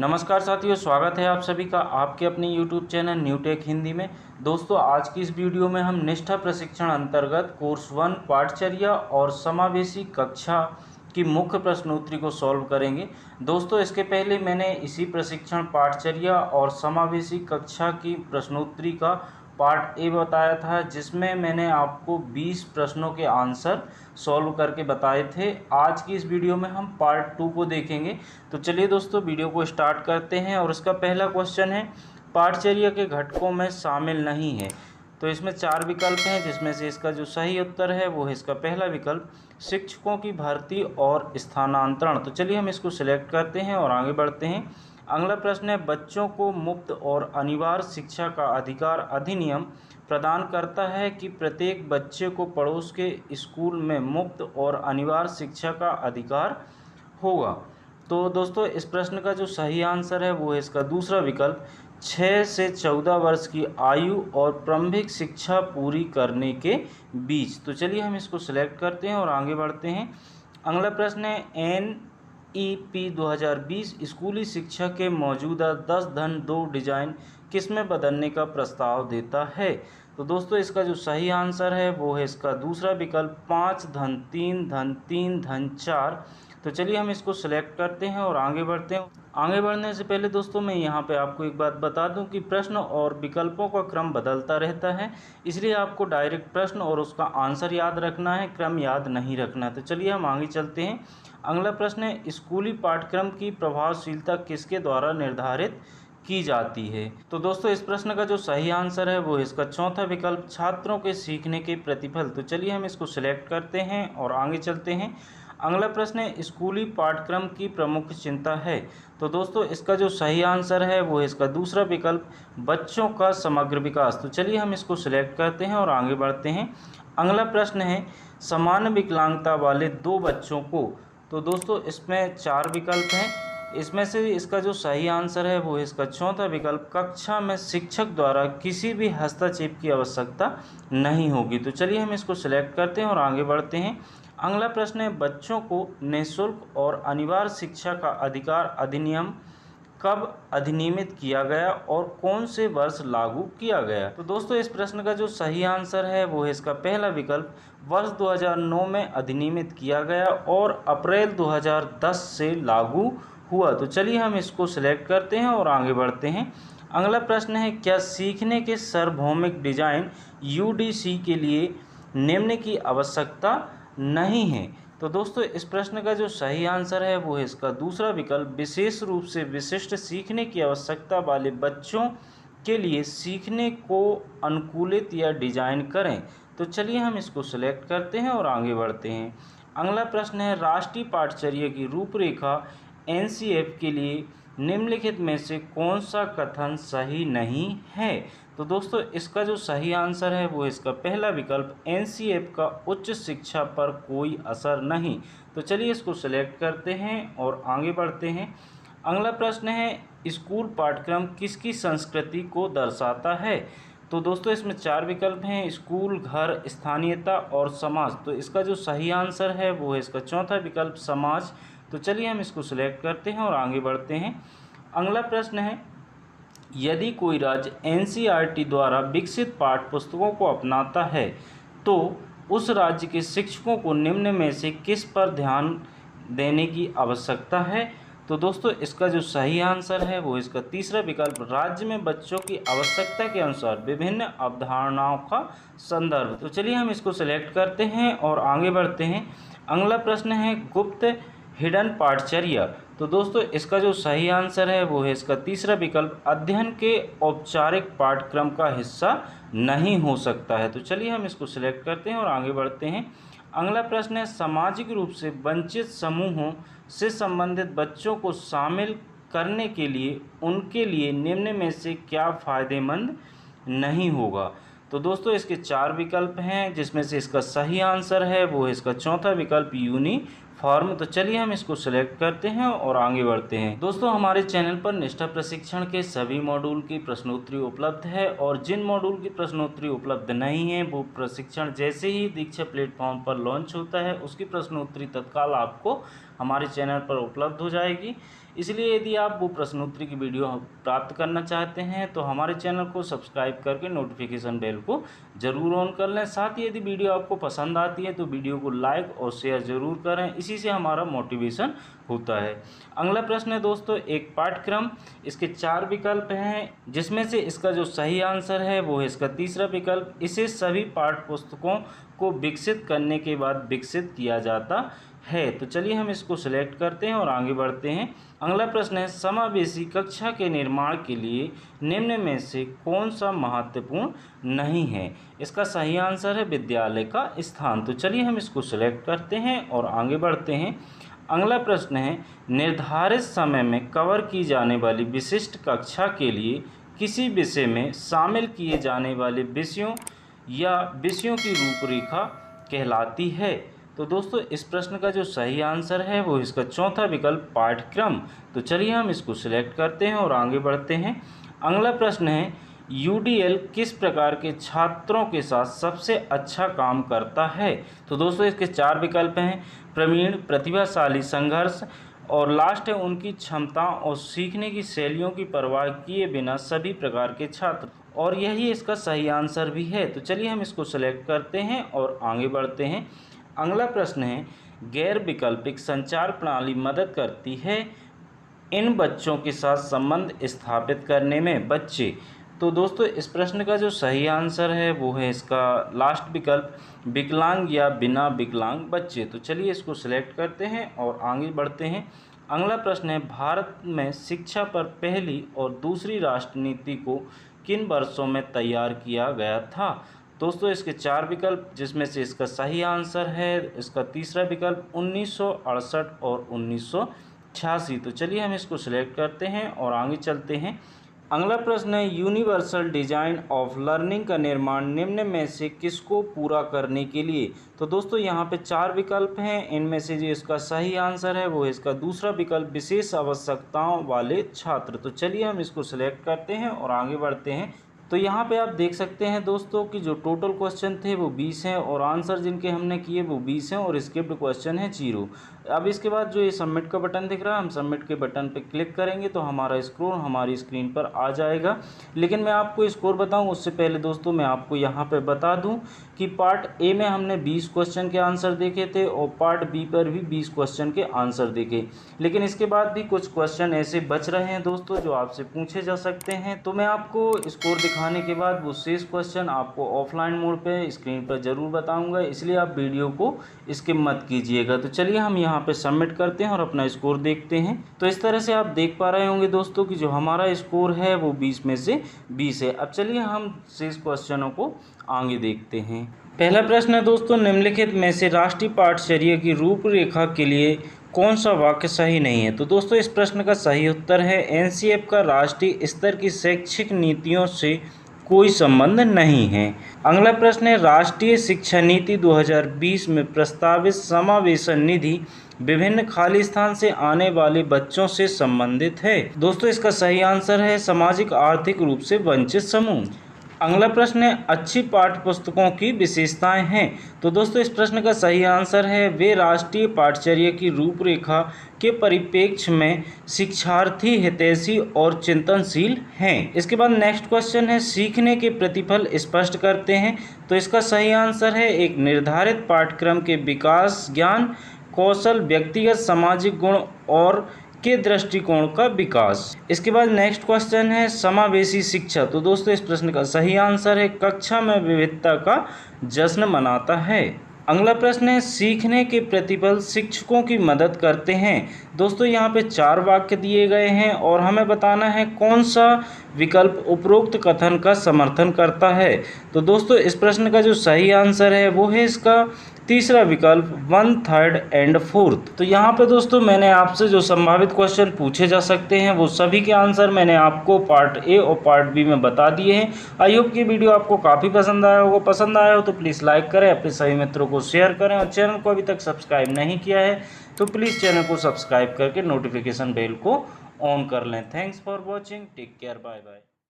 नमस्कार साथियों, स्वागत है आप सभी का आपके अपने YouTube channel new take Hindi में। दोस्तों, आज की इस वीडियो में हम निष्ठा प्रशिक्षण अंतर्गत कोर्स 1 पाठचर्या और समावेशी कक्षा की मुख्य प्रश्नोत्तरी को सॉल्व करेंगे। दोस्तों, इसके पहले मैंने इसी प्रशिक्षण पाठचर्या और समावेशी कक्षा की प्रश्नोत्तरी का पार्ट ए बताया था, जिसमें मैंने आपको 20 प्रश्नों के आंसर सॉल्व करके बताए थे। आज की इस वीडियो में हम पार्ट 2 को देखेंगे। तो चलिए दोस्तों, वीडियो को स्टार्ट करते हैं। और इसका पहला क्वेश्चन है, पाठचर्या के घटकों में शामिल नहीं है। तो इसमें 4 विकल्प हैं, जिसमें से इसका जो सही उत्तर है वो है इसका पहला विकल्प, शिक्षकों की भर्ती और स्थानांतरण। तो चलिए हम इसको सिलेक्ट करते हैं और आगे बढ़ते हैं। अगला प्रश्न है, बच्चों को मुफ्त और अनिवार्य शिक्षा का अधिकार अधिनियम प्रदान करता है कि प्रत्येक बच्चे को पड़ोस के स्कूल में मुफ्त और अनिवार्य शिक्षा का अधिकार होगा। तो दोस्तों, इस प्रश्न का जो सही आंसर है वो है इसका दूसरा विकल्प, 6 से 14 वर्ष की आयु और प्रारंभिक शिक्षा पूरी करने के बीच। तो चलिए हम इसको सिलेक्ट करते हैं और आगे बढ़ते हैं। अगला प्रश्न है, NEP 2020 स्कूली शिक्षा के मौजूदा 10-2 डिजाइन किसमें बदलने का प्रस्ताव देता है। तो दोस्तों, इसका जो सही आंसर है वो है इसका दूसरा विकल्प, 5-3-3-4। तो चलिए हम इसको सिलेक्ट करते हैं और आगे बढ़ते हैं। आगे बढ़ने से पहले दोस्तों, मैं यहाँ पे आपको एक बात बता दूं कि प्रश्न और विकल्पों का क्रम बदलता रहता है, इसलिए आपको डायरेक्ट प्रश्न और उसका आंसर याद रखना है, क्रम याद नहीं रखना है। तो चलिए हम आगे चलते हैं। अगला प्रश्न है, स्कूली पाठ्यक्रम की प्रभावशीलता किसके द्वारा निर्धारित की जाती है। तो दोस्तों, इस प्रश्न का जो सही आंसर है वो है इसका चौथा विकल्प, छात्रों के सीखने के प्रतिफल। तो चलिए हम इसको सिलेक्ट करते हैं और आगे चलते हैं। अगला प्रश्न है, स्कूली पाठ्यक्रम की प्रमुख चिंता है। तो दोस्तों, इसका जो सही आंसर है वो है इसका दूसरा विकल्प, बच्चों का समग्र विकास। तो चलिए हम इसको सिलेक्ट करते हैं और आगे बढ़ते हैं। अगला प्रश्न है, सामान्य विकलांगता वाले 2 बच्चों को। तो दोस्तों, इसमें 4 विकल्प हैं, इसमें से इसका जो सही आंसर है वो है इसका चौथा विकल्प, कक्षा में शिक्षक द्वारा किसी भी हस्तक्षेप की आवश्यकता नहीं होगी। तो चलिए हम इसको सिलेक्ट करते हैं और आगे बढ़ते हैं। अगला प्रश्न है, बच्चों को निःशुल्क और अनिवार्य शिक्षा का अधिकार अधिनियम कब अधिनियमित किया गया और कौन से वर्ष लागू किया गया। तो दोस्तों, इस प्रश्न का जो सही आंसर है वो है इसका पहला विकल्प, वर्ष 2009 में अधिनियमित किया गया और अप्रैल 2010 से लागू हुआ। तो चलिए हम इसको सिलेक्ट करते हैं और आगे बढ़ते हैं। अगला प्रश्न है, क्या सीखने के सार्वभौमिक डिजाइन UDC के लिए निम्न की आवश्यकता नहीं है। तो दोस्तों, इस प्रश्न का जो सही आंसर है वो है इसका दूसरा विकल्प, विशेष रूप से विशिष्ट सीखने की आवश्यकता वाले बच्चों के लिए सीखने को अनुकूलित या डिजाइन करें। तो चलिए हम इसको सिलेक्ट करते हैं और आगे बढ़ते हैं। अगला प्रश्न है, राष्ट्रीय पाठचर्या की रूपरेखा NCF के लिए निम्नलिखित में से कौन सा कथन सही नहीं है। तो दोस्तों, इसका जो सही आंसर है वो इसका पहला विकल्प, NCF का उच्च शिक्षा पर कोई असर नहीं। तो चलिए इसको सिलेक्ट करते हैं और आगे बढ़ते हैं। अगला प्रश्न है, स्कूल पाठ्यक्रम किसकी संस्कृति को दर्शाता है। तो दोस्तों, इसमें 4 विकल्प हैं, स्कूल, घर, स्थानीयता और समाज। तो इसका जो सही आंसर है वो है इसका चौथा विकल्प, समाज। तो चलिए हम इसको सिलेक्ट करते हैं और आगे बढ़ते हैं। अगला प्रश्न है, यदि कोई राज्य NCERT द्वारा विकसित पाठ्य पुस्तकों को अपनाता है तो उस राज्य के शिक्षकों को निम्न में से किस पर ध्यान देने की आवश्यकता है। तो दोस्तों, इसका जो सही आंसर है वो इसका तीसरा विकल्प, राज्य में बच्चों की आवश्यकता के अनुसार विभिन्न अवधारणाओं का संदर्भ। तो चलिए हम इसको सिलेक्ट करते हैं और आगे बढ़ते हैं। अगला प्रश्न है, गुप्त हिडन पाठचर्या। तो दोस्तों, इसका जो सही आंसर है वो है इसका तीसरा विकल्प, अध्ययन के औपचारिक पाठ्यक्रम का हिस्सा नहीं हो सकता है। तो चलिए हम इसको सिलेक्ट करते हैं और आगे बढ़ते हैं। अगला प्रश्न है, सामाजिक रूप से वंचित समूहों से संबंधित बच्चों को शामिल करने के लिए उनके लिए निम्न में से क्या फ़ायदेमंद नहीं होगा। तो दोस्तों, इसके 4 विकल्प हैं, जिसमें से इसका सही आंसर है वो है इसका चौथा विकल्प, फॉर्म। तो चलिए हम इसको सिलेक्ट करते हैं और आगे बढ़ते हैं। दोस्तों हमारे चैनल पर निष्ठा प्रशिक्षण के सभी मॉड्यूल की प्रश्नोत्तरी उपलब्ध है और जिन मॉड्यूल की प्रश्नोत्तरी उपलब्ध नहीं है वो प्रशिक्षण जैसे ही दीक्षा प्लेटफॉर्म पर लॉन्च होता है उसकी प्रश्नोत्तरी तत्काल आपको हमारे चैनल पर उपलब्ध हो जाएगी। इसलिए यदि आप वो प्रश्नोत्तरी की वीडियो प्राप्त करना चाहते हैं तो हमारे चैनल को सब्सक्राइब करके नोटिफिकेशन बेल को ज़रूर ऑन कर लें। साथ ही यदि वीडियो आपको पसंद आती है तो वीडियो को लाइक और शेयर ज़रूर करें, इसी से हमारा मोटिवेशन होता है। अगला प्रश्न है दोस्तों, एक पाठ्यक्रम, इसके 4 विकल्प हैं जिसमें से इसका जो सही आंसर है वो है इसका तीसरा विकल्प। इसे सभी पाठ्य पुस्तकों को विकसित करने के बाद विकसित किया जाता है। तो चलिए हम इसको सिलेक्ट करते हैं और आगे बढ़ते हैं। अगला प्रश्न है, समावेशी कक्षा के निर्माण के लिए निम्न में से कौन सा महत्वपूर्ण नहीं है? इसका सही आंसर है विद्यालय का स्थान। तो चलिए हम इसको सिलेक्ट करते हैं और आगे बढ़ते हैं। अगला प्रश्न है, निर्धारित समय में कवर की जाने वाली विशिष्ट कक्षा के लिए किसी विषय में शामिल किए जाने वाले विषयों या विषयों की रूपरेखा कहलाती है? तो दोस्तों इस प्रश्न का जो सही आंसर है वो इसका चौथा विकल्प पाठ्यक्रम। तो चलिए हम इसको सिलेक्ट करते हैं और आगे बढ़ते हैं। अगला प्रश्न है, यूडीएल किस प्रकार के छात्रों के साथ सबसे अच्छा काम करता है? तो दोस्तों इसके 4 विकल्प हैं, प्रवीण, प्रतिभाशाली, संघर्ष और लास्ट है उनकी क्षमताओं और सीखने की शैलियों की परवाह किए बिना सभी प्रकार के छात्र, और यही इसका सही आंसर भी है। तो चलिए हम इसको सिलेक्ट करते हैं और आगे बढ़ते हैं। अगला प्रश्न है, गैर वैकल्पिक संचार प्रणाली मदद करती है इन बच्चों के साथ संबंध स्थापित करने में? बच्चे। तो दोस्तों इस प्रश्न का जो सही आंसर है वो है इसका लास्ट विकल्प, विकलांग या बिना विकलांग बच्चे। तो चलिए इसको सिलेक्ट करते हैं और आगे बढ़ते हैं। अगला प्रश्न है, भारत में शिक्षा पर पहली और दूसरी राष्ट्र नीति को किन वर्षों में तैयार किया गया था? दोस्तों इसके 4 विकल्प जिसमें से इसका सही आंसर है इसका तीसरा विकल्प 1968 और 1986। तो चलिए हम इसको सिलेक्ट करते हैं और आगे चलते हैं। अगला प्रश्न है, यूनिवर्सल डिजाइन ऑफ लर्निंग का निर्माण निम्न में से किसको पूरा करने के लिए? तो दोस्तों यहाँ पे 4 विकल्प हैं, इनमें से जो इसका सही आंसर है वो है इसका दूसरा विकल्प, विशेष आवश्यकताओं वाले छात्र। तो चलिए हम इसको सिलेक्ट करते हैं और आगे बढ़ते हैं। तो यहाँ पे आप देख सकते हैं दोस्तों कि जो टोटल क्वेश्चन थे वो 20 हैं और आंसर जिनके हमने किए वो 20 हैं और स्किप्ड क्वेश्चन है 0। अब इसके बाद जो ये सबमिट का बटन दिख रहा है, हम सबमिट के बटन पे क्लिक करेंगे तो हमारा स्कोर हमारी स्क्रीन पर आ जाएगा। लेकिन मैं आपको स्कोर बताऊं उससे पहले दोस्तों मैं आपको यहाँ पे बता दूं कि पार्ट ए में हमने 20 क्वेश्चन के आंसर देखे थे और पार्ट बी पर भी 20 क्वेश्चन के आंसर देखे, लेकिन इसके बाद भी कुछ क्वेश्चन ऐसे बच रहे हैं दोस्तों जो आपसे पूछे जा सकते हैं। तो मैं आपको स्कोर दिखाने के बाद वो शेष क्वेश्चन आपको ऑफलाइन मोड पे स्क्रीन पर ज़रूर बताऊँगा, इसलिए आप वीडियो को स्किप मत कीजिएगा। तो चलिए हम यहाँ पे सबमिट करते हैं और अपना स्कोर देखते हैं। तो इस तरह से आप देख पा रहे होंगे दोस्तों कि जो हमारा स्कोर है वो 20 में से 20 है। अब चलिए हम शेष क्वेश्चनों को आगे देखते हैं। पहला प्रश्न है दोस्तों, निम्नलिखित में से राष्ट्रीय पाठ्यचर्या की रूपरेखा के लिए कौन सा वाक्य सही नहीं है? तो दोस्तों इस प्रश्न का सही उत्तर है एनसीएफ का राष्ट्रीय स्तर की शैक्षिक नीतियों से कोई संबंध नहीं है। अगला प्रश्न है, राष्ट्रीय शिक्षा नीति 2020 में प्रस्तावित समावेशन निधि विभिन्न खाली स्थान से आने वाले बच्चों से संबंधित है? दोस्तों इसका सही आंसर है सामाजिक आर्थिक रूप से वंचित समूह। अगला प्रश्न है, अच्छी पाठ्य पुस्तकों की विशेषताएं हैं? तो दोस्तों इस प्रश्न का सही आंसर है वे राष्ट्रीय पाठ्यचर्या की रूपरेखा के परिप्रेक्ष्य में शिक्षार्थी हितैषी और चिंतनशील हैं। इसके बाद नेक्स्ट क्वेश्चन है, सीखने के प्रतिफल स्पष्ट करते हैं? तो इसका सही आंसर है एक निर्धारित पाठ्यक्रम के विकास, ज्ञान कौशल, व्यक्तिगत सामाजिक गुण और के दृष्टिकोण का विकास। इसके बाद नेक्स्ट क्वेश्चन है, समावेशी शिक्षा? तो दोस्तों इस प्रश्न का सही आंसर है कक्षा में विविधता का जश्न मनाता है। अगला प्रश्न है, सीखने के प्रतिफल शिक्षकों की मदद करते हैं? दोस्तों यहाँ पे 4 वाक्य दिए गए हैं और हमें बताना है कौन सा विकल्प उपरोक्त कथन का समर्थन करता है। तो दोस्तों इस प्रश्न का जो सही आंसर है वो है इसका तीसरा विकल्प 1/3 एंड 4th। तो यहाँ पे दोस्तों मैंने आपसे जो संभावित क्वेश्चन पूछे जा सकते हैं वो सभी के आंसर मैंने आपको पार्ट ए और पार्ट बी में बता दिए हैं। आई होप कि वीडियो आपको काफ़ी पसंद आया होगा। पसंद आया हो तो प्लीज़ लाइक करें, अपने सभी मित्रों को शेयर करें और चैनल को अभी तक सब्सक्राइब नहीं किया है तो प्लीज़ चैनल को सब्सक्राइब करके नोटिफिकेशन बेल को ऑन कर लें। Thanks for watching, take care, bye bye.